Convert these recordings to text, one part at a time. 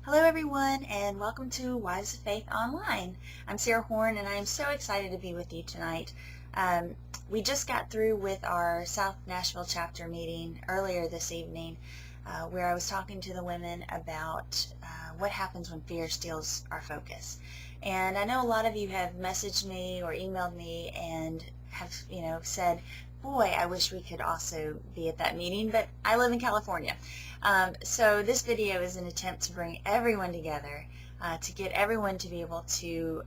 Hello everyone and welcome to Wives of Faith Online. I'm Sarah Horn and I am so excited to be with you tonight. We just got through with our South Nashville chapter meeting earlier this evening where I was talking to the women about what happens when fear steals our focus. And I know a lot of you have messaged me or emailed me and have said, boy, I wish we could also be at that meeting, but I live in California. So this video is an attempt to bring everyone together, to get everyone to be able to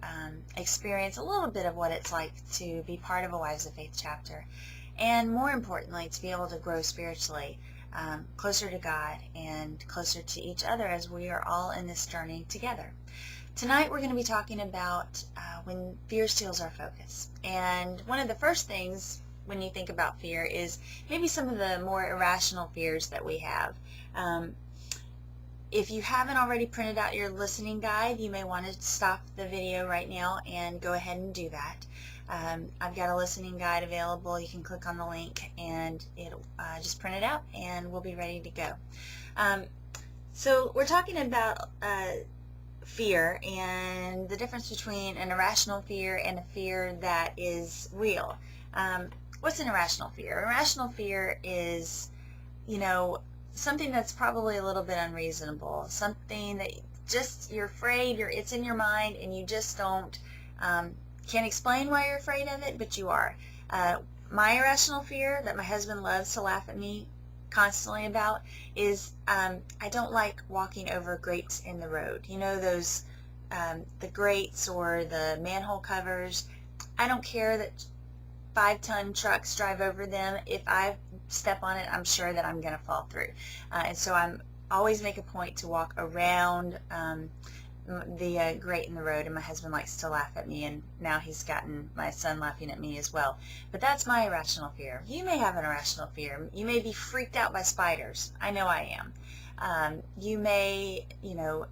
experience a little bit of what it's like to be part of a Wives of Faith chapter, and more importantly, to be able to grow spiritually, closer to God and closer to each other as we are all in this journey together. Tonight we're going to be talking about when fear steals our focus. And one of the first things when you think about fear is maybe some of the more irrational fears that we have. If you haven't already printed out your listening guide, you may want to stop the video right now and go ahead and do that. I've got a listening guide available. You can click on the link and it'll just print it out and we'll be ready to go. So we're talking about fear and the difference between an irrational fear and a fear that is real. What's an irrational fear? Irrational fear is, something that's probably a little bit unreasonable, something that just you're afraid, it's in your mind, and you just can't explain why you're afraid of it, but you are. My irrational fear that my husband loves to laugh at me constantly about is I don't like walking over grates in the road. Those the grates or the manhole covers. I don't care that 5-ton trucks drive over them. If I step on it, I'm sure that I'm going to fall through. And so I'm always make a point to walk around the grate in the road, and my husband likes to laugh at me, and now he's gotten my son laughing at me as well. But that's my irrational fear. You may have an irrational fear. You may be freaked out by spiders. I know I am. You may,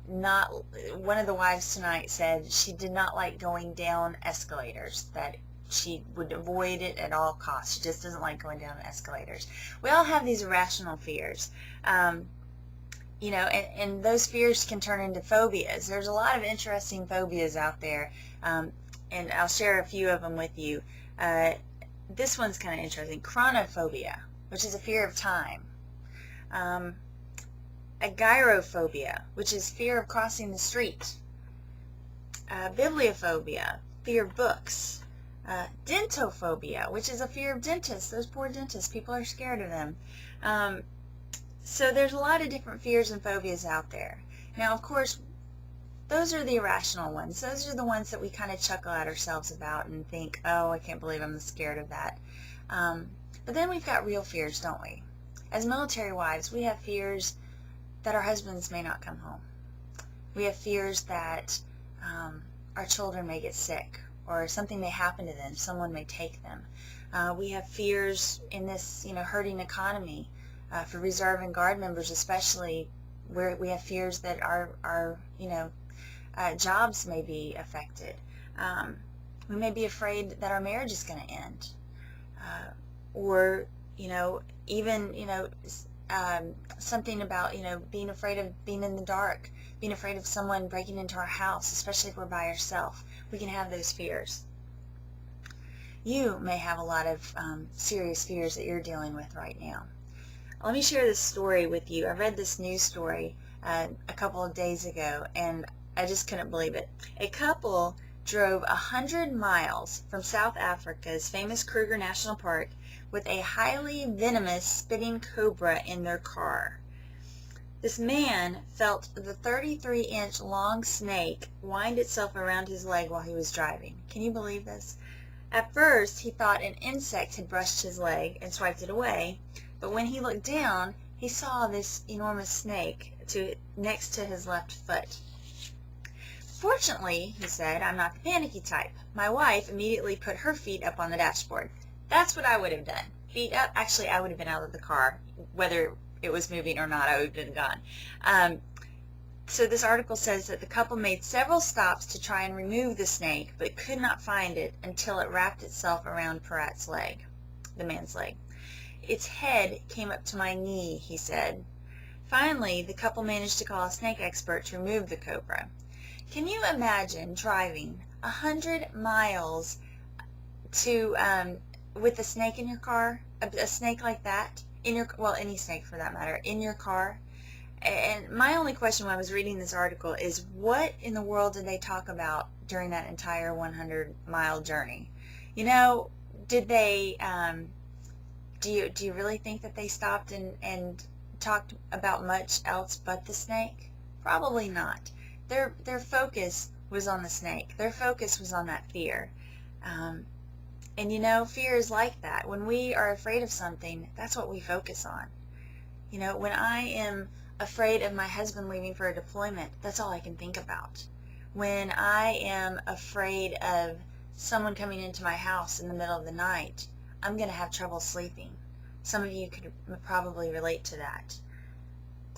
not. One of the wives tonight said she did not like going down escalators, that she would avoid it at all costs. She just doesn't like going down the escalators. We all have these irrational fears. And those fears can turn into phobias. There's a lot of interesting phobias out there, and I'll share a few of them with you. This one's kind of interesting. Chronophobia, which is a fear of time. Agoraphobia, which is fear of crossing the street. Bibliophobia, fear of books. Dentophobia, which is a fear of dentists. Those poor dentists, people are scared of them. So there's a lot of different fears and phobias out there. Now, of course, those are the irrational ones. Those are the ones that we kind of chuckle at ourselves about and think, oh, I can't believe I'm scared of that. But then we've got real fears, don't we? As military wives, we have fears that our husbands may not come home. We have fears that our children may get sick, or something may happen to them, someone may take them. We have fears in this, hurting economy, for reserve and guard members especially, where we have fears that our jobs may be affected. We may be afraid that our marriage is going to end, or even something about being afraid of being in the dark, being afraid of someone breaking into our house, especially if we're by ourselves. We can have those fears. You may have a lot of serious fears that you're dealing with right now. Let me share this story with you. I read this news story a couple of days ago, and I just couldn't believe it. A couple drove 100 miles from South Africa's famous Kruger National Park with a highly venomous spitting cobra in their car. This man felt the 33-inch long snake wind itself around his leg while he was driving. Can you believe this? At first, he thought an insect had brushed his leg and swiped it away, but when he looked down, he saw this enormous snake next to his left foot. Fortunately, he said, I'm not the panicky type. My wife immediately put her feet up on the dashboard. That's what I would have done. Feet up. Actually, I would have been out of the car, whether it was moving or not. I would have been gone. So this article says that the couple made several stops to try and remove the snake, but could not find it until it wrapped itself around Prat's leg, the man's leg. Its head came up to my knee, he said. Finally, the couple managed to call a snake expert to remove the cobra. Can you imagine driving 100 miles to with a snake in your car, a snake like that in your, well, any snake for that matter, in your car? And my only question when I was reading this article is, what in the world did they talk about during that entire 100-mile journey? You know, did they, do you really think that they stopped and talked about much else but the snake? Probably not. Their focus was on the snake. Their focus was on that fear. And you know, fear is like that. When we are afraid of something, that's what we focus on. You know, when I am afraid of my husband leaving for a deployment, that's all I can think about. When I am afraid of someone coming into my house in the middle of the night, I'm going to have trouble sleeping. Some of you could probably relate to that.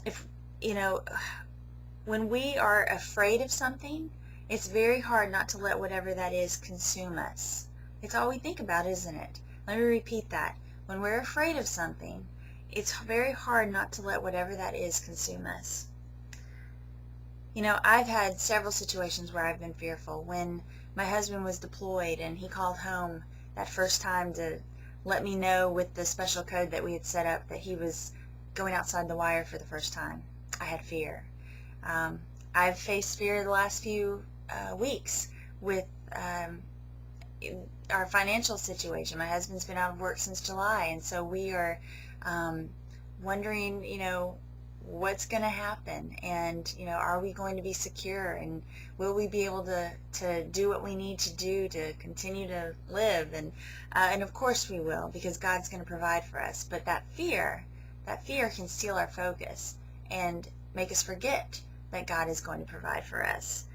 If, you know, when we are afraid of something, it's very hard not to let whatever that is consume us. It's all we think about, isn't it? Let me repeat that. When we're afraid of something, it's very hard not to let whatever that is consume us. You know, I've had several situations where I've been fearful. When my husband was deployed and he called home that first time to let me know with the special code that we had set up that he was going outside the wire for the first time, I had fear. I've faced fear the last few weeks with our financial situation. My husband's been out of work since July, and so we are wondering, you know, what's going to happen, and, you know, are we going to be secure, and will we be able to do what we need to do to continue to live, and of course we will, because God's going to provide for us. But that fear can steal our focus and make us forget that God is going to provide for us.